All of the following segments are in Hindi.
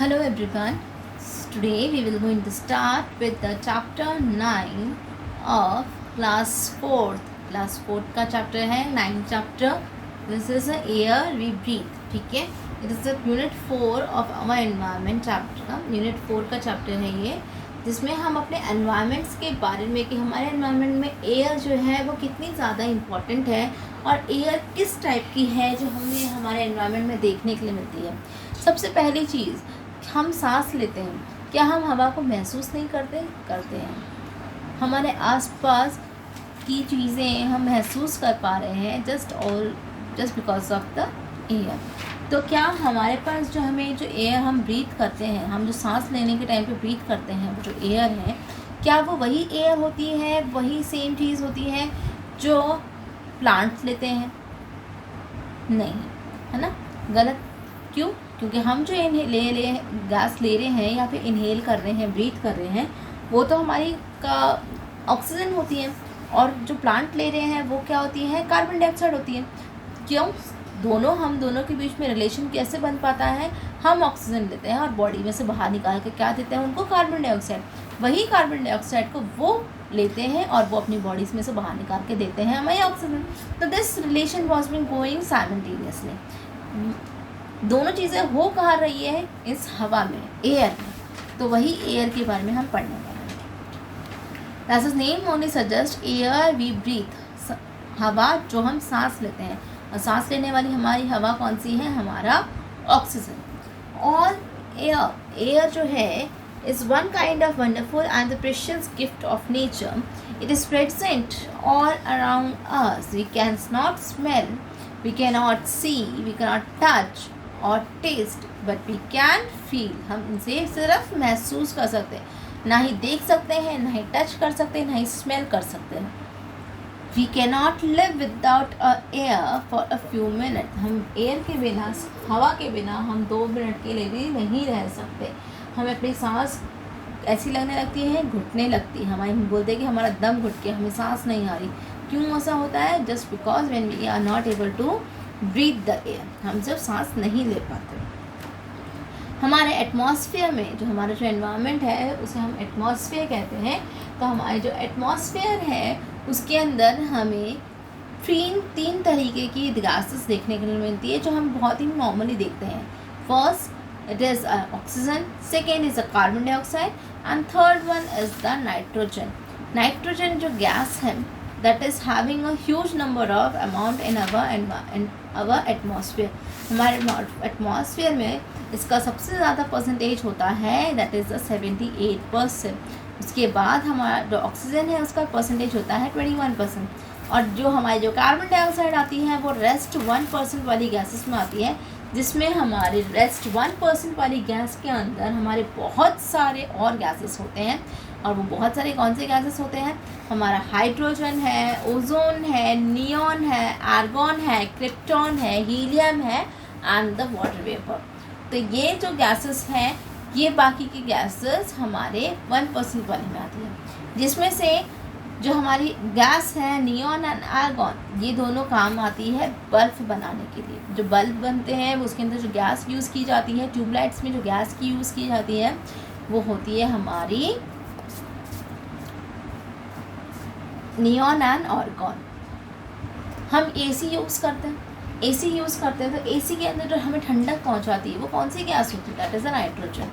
Hello everyone. Today we will going to start with the chapter 9 of class 4th. Class 4th का chapter है 9th chapter. This is the air we breathe. ठीक है. It is the unit 4 of our environment chapter का unit 4 का chapter है ये, जिसमें हम अपने environments के बारे में कि हमारे environment में air जो है वो कितनी ज़्यादा important है और air किस टाइप की है जो हमें हमारे environment में देखने के लिए मिलती है. सबसे पहली चीज़, हम सांस लेते हैं, क्या हम हवा को महसूस नहीं करते? करते हैं. हमारे आसपास की चीज़ें हम महसूस कर पा रहे हैं just because of the air. तो क्या हमारे पास जो एयर हम ब्रीथ करते हैं, हम जो सांस लेने के टाइम पे ब्रीथ करते हैं, वो जो एयर है, क्या वो वही एयर होती है, वही सेम चीज़ होती है जो प्लांट्स लेते हैं? नहीं, है ना. गलत. क्यों? क्योंकि हम जो गैस ले रहे हैं या फिर इनहेल कर रहे हैं, ब्रीथ कर रहे हैं, वो तो हमारी का ऑक्सीजन होती है, और जो प्लांट ले रहे हैं वो क्या होती है? कार्बन डाइऑक्साइड होती है. क्यों? हम दोनों के बीच में रिलेशन कैसे बन पाता है? हम ऑक्सीजन लेते हैं और बॉडी में से बाहर निकाल के क्या देते हैं उनको? Carbon dioxide. वही कार्बन डाइऑक्साइड को वो लेते हैं और वो अपनी बॉडीज में से बाहर निकाल के देते हैं हमें ऑक्सीजन. तो this relation was been going simultaneously. दोनों चीज़ें हो कहाँ रही है? इस हवा में, एयर में. तो वही एयर के बारे में हम पढ़ने वाले हैं. As its name only suggests, air we breathe. हवा जो हम सांस लेते हैं, और सांस लेने वाली हमारी हवा कौन सी है? हमारा ऑक्सीजन. और एयर जो है is one kind of wonderful and the precious gift of nature. It is present all around us. We cannot smell, we cannot see, we cannot touch और taste, but we can feel. हम इनसे सिर्फ महसूस कर सकते हैं, ना ही देख सकते हैं, ना ही टच कर सकते हैं, ना ही स्मेल कर सकते हैं. We can not live without a air for a few minute. हम एयर के बिना, हवा के बिना हम 2 मिनट के लिए भी नहीं रह सकते. हमें अपनी सांस ऐसी लगने लगती है, घुटने लगती है. हम बोलते हैं कि हमारा दम घुट के, हमें सांस नहीं आ रही. क्यों ऐसा होता है? Just because when we are not able to breathe the air, हम जब सांस नहीं ले पाते. हमारे एटमॉस्फेयर में हमारा जो एनवायरनमेंट है उसे हम एटमॉस्फेयर कहते हैं. तो हमारे जो एटमॉस्फेयर है उसके अंदर हमें 3 तरीके की गैसेस देखने के लिए मिलती है जो हम बहुत ही नॉर्मली देखते हैं. First it is oxygen, second is a carbon dioxide, and third one is the nitrogen. Nitrogen जो गैस है that is having a huge number of amount in our atmosphere. हमारे एटमॉस्फेयर में इसका सबसे ज़्यादा परसेंटेज होता है, that is 78%. उसके बाद हमारा जो ऑक्सीजन है उसका परसेंटेज होता है 21%. और जो हमारी जो कार्बन डाइऑक्साइड आती है वो रेस्ट 1% वाली गैसेस में आती है, जिसमें हमारे रेस्ट 1% वाली गैस के अंदर हमारे बहुत सारे और गैसेस होते हैं. और वो बहुत सारे कौन से गैसेस होते हैं? हमारा हाइड्रोजन है, ओजोन है, नियॉन है, आर्गॉन है, क्रिप्टॉन है, हीलियम है, एंड द वाटर वेपर. तो ये जो गैसेस हैं, ये बाकी की गैसेस हमारे 1% वाले में आती है, जिसमें से जो हमारी गैस है नियॉन एंड आर्गॉन, ये दोनों काम आती है बल्ब बनाने के लिए. जो बल्ब बनते हैं उसके अंदर जो गैस यूज़ की जाती है, ट्यूबलाइट्स में जो गैस की यूज़ की जाती है वो होती है हमारी नियॉन एंड आर्गॉन. हम एसी यूज़ करते हैं, तो एसी के अंदर जो हमें ठंडक पहुंचाती है वो कौन सी गैस होती है? That is a nitrogen.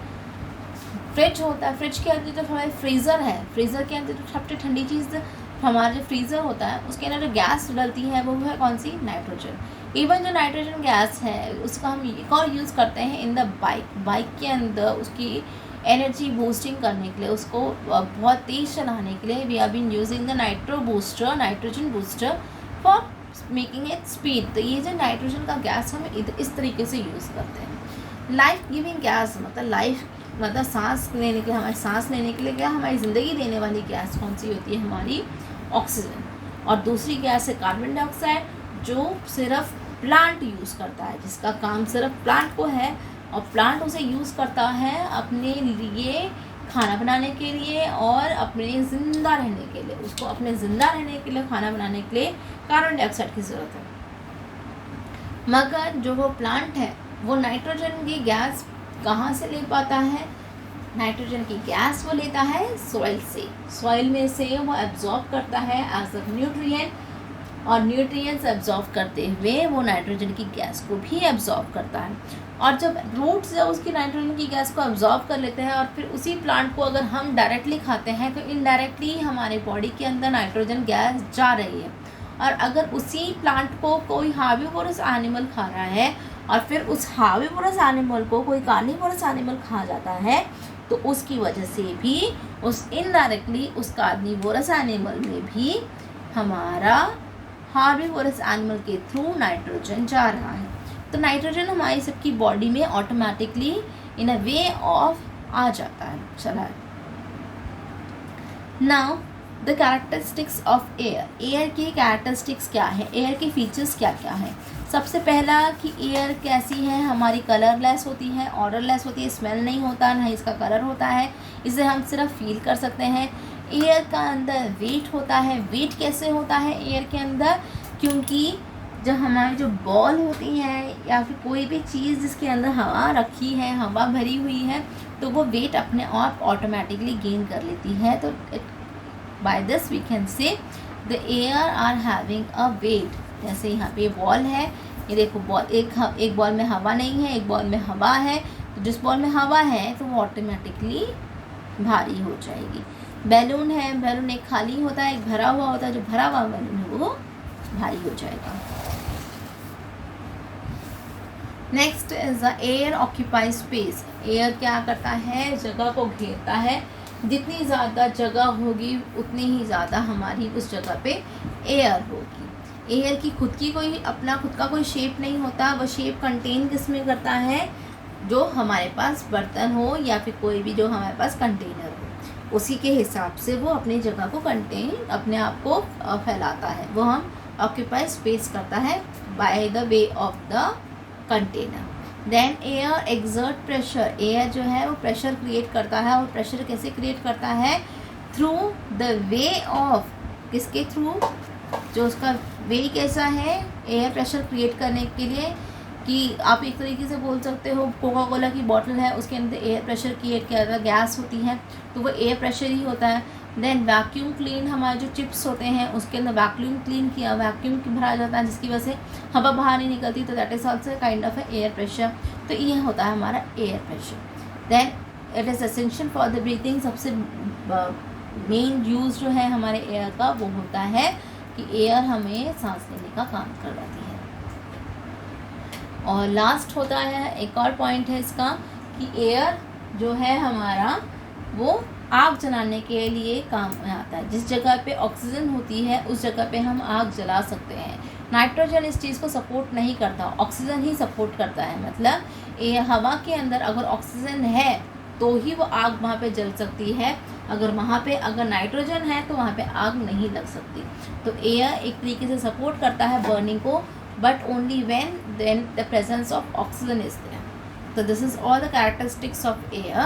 Fridge होता है, फ्रिज के अंदर जो हमारे फ्रीज़र है, फ्रीज़र के अंदर जो सबसे ठंडी चीज़ हमारा जो फ्रीज़र होता है उसके अंदर जो गैस डलती है वो है कौन सी? नाइट्रोजन. इवन जो नाइट्रोजन गैस है उसका हम एक और यूज़ करते हैं इन द बाइक के अंदर उसकी एनर्जी बूस्टिंग करने के लिए, उसको बहुत तेज़ चलाने के लिए. We are been using the nitrogen booster for making it speed. तो ये जो नाइट्रोजन का गैस हम इस तरीके से यूज़ करते हैं. लाइफ गिविंग गैस मतलब सांस लेने के लिए, हमारी सांस लेने के लिए क्या, हमारी ज़िंदगी देने वाली गैस कौन सी होती है? हमारी ऑक्सीजन. और दूसरी गैस है कार्बन डाइऑक्साइड, जो सिर्फ प्लांट यूज़ करता है, जिसका काम सिर्फ प्लांट को है, और प्लांट उसे यूज़ करता है अपने लिए, खाना बनाने के लिए और अपने ज़िंदा रहने के लिए. उसको अपने ज़िंदा रहने के लिए, खाना बनाने के लिए कार्बन डाइऑक्साइड की ज़रूरत है. मगर जो वो प्लांट है वो नाइट्रोजन की गैस कहाँ से ले पाता है? नाइट्रोजन की गैस वो लेता है सॉइल से, सॉइल में से वो एब्जॉर्ब करता है एज अ न्यूट्रिएंट, और न्यूट्रिएंट्स एब्जॉर्ब करते हुए वो नाइट्रोजन की गैस को भी एब्जॉर्ब करता है। और जब रूट्स जब उसकी नाइट्रोजन की गैस को एब्जॉर्ब कर लेते हैं और फिर उसी प्लांट को अगर हम डायरेक्टली खाते हैं तो इनडायरेक्टली हमारे बॉडी के अंदर नाइट्रोजन गैस जा रही है। और अगर उसी प्लांट को कोई हार्बीवोरस एनिमल खा रहा है और फिर उस हार्बीवोरस एनिमल को कोई कार्निवोरस एनिमल खा जाता है तो उसकी वजह से भी उस इनडायरेक्टली उस कार्निवोरस एनिमल में भी हमारा हार्बीवोरस एनिमल के थ्रू नाइट्रोजन जा रहा है। तो नाइट्रोजन हमारी सबकी बॉडी में automatically in a way of आ जाता है, चला है। Now the characteristics of air, air की कैरेक्टरिस्टिक्स क्या है, एयर के फीचर्स क्या क्या है? सबसे पहला कि एयर कैसी है, हमारी कलरलेस होती है, ऑडरलेस होती है, स्मेल नहीं होता, ना इसका कलर होता है, इसे हम सिर्फ फील कर सकते हैं। एयर का अंदर वेट होता है, वेट कैसे होता है एयर के अंदर? क्योंकि जब हमारी जो बॉल होती है या फिर कोई भी चीज़ जिसके अंदर हवा रखी है, हवा भरी हुई है, तो वो वेट अपने आप ऑटोमेटिकली गेन कर लेती है। तो by this we can say the air are having a weight. जैसे यहाँ पे बॉल है, ये देखो बॉल, एक बॉल में हवा नहीं है, एक बॉल में हवा है, तो जिस बॉल में हवा है तो वो ऑटोमेटिकली भारी हो जाएगी। बैलून है, बैलून एक खाली होता है, एक भरा हुआ होता है, जो भरा हुआ बैलून है वो भारी हो जाएगा। Next is the air occupy space. Air क्या करता है? जगह को घेरता है। जितनी ज़्यादा जगह होगी उतनी ही ज़्यादा हमारी उस जगह पे एयर होगी। एयर की खुद का कोई शेप नहीं होता, वो शेप कंटेन किसमें करता है? जो हमारे पास बर्तन हो या फिर कोई भी जो हमारे पास कंटेनर हो, उसी के हिसाब से वो अपनी जगह को अपने आप को फैलाता है। वो हम ऑक्यूपाई स्पेस करता है by the way of the container. Then air exert pressure, air जो है वो प्रेशर क्रिएट करता है। और प्रेशर कैसे क्रिएट करता है? थ्रू द वे ऑफ, किसके थ्रू? जो उसका वे कैसा है एयर प्रेशर क्रिएट करने के लिए, कि आप एक तरीके से बोल सकते हो कोका कोला की बॉटल है, उसके अंदर एयर प्रेशर क्रिएट किया जाता है, गैस होती है, तो वो एयर प्रेशर ही होता है। देन वैक्यूम क्लीन, हमारे जो चिप्स होते हैं उसके अंदर वैक्यूम भरा जाता है, जिसकी वजह से हवा बाहर नहीं निकलती, तो that is also kind of air pressure. तो ये होता है हमारा air pressure. Then it is essential for the breathing. सबसे मेन यूज़ जो है हमारे एयर का वो होता है कि एयर हमें सांस लेने का काम करवाती है। और लास्ट होता है, एक और पॉइंट है इसका, कि एयर जो है हमारा वो आग जलाने के लिए काम में आता है। जिस जगह पे ऑक्सीजन होती है उस जगह पे हम आग जला सकते हैं। नाइट्रोजन इस चीज़ को सपोर्ट नहीं करता, ऑक्सीजन ही सपोर्ट करता है। मतलब ये हवा के अंदर अगर ऑक्सीजन है तो ही वो आग वहाँ पे जल सकती है, अगर वहाँ पे अगर नाइट्रोजन है तो वहाँ पे आग नहीं लग सकती। तो एयर एक तरीके से सपोर्ट करता है बर्निंग को, but only when the presence of oxygen is there. So this is all the characteristics of air.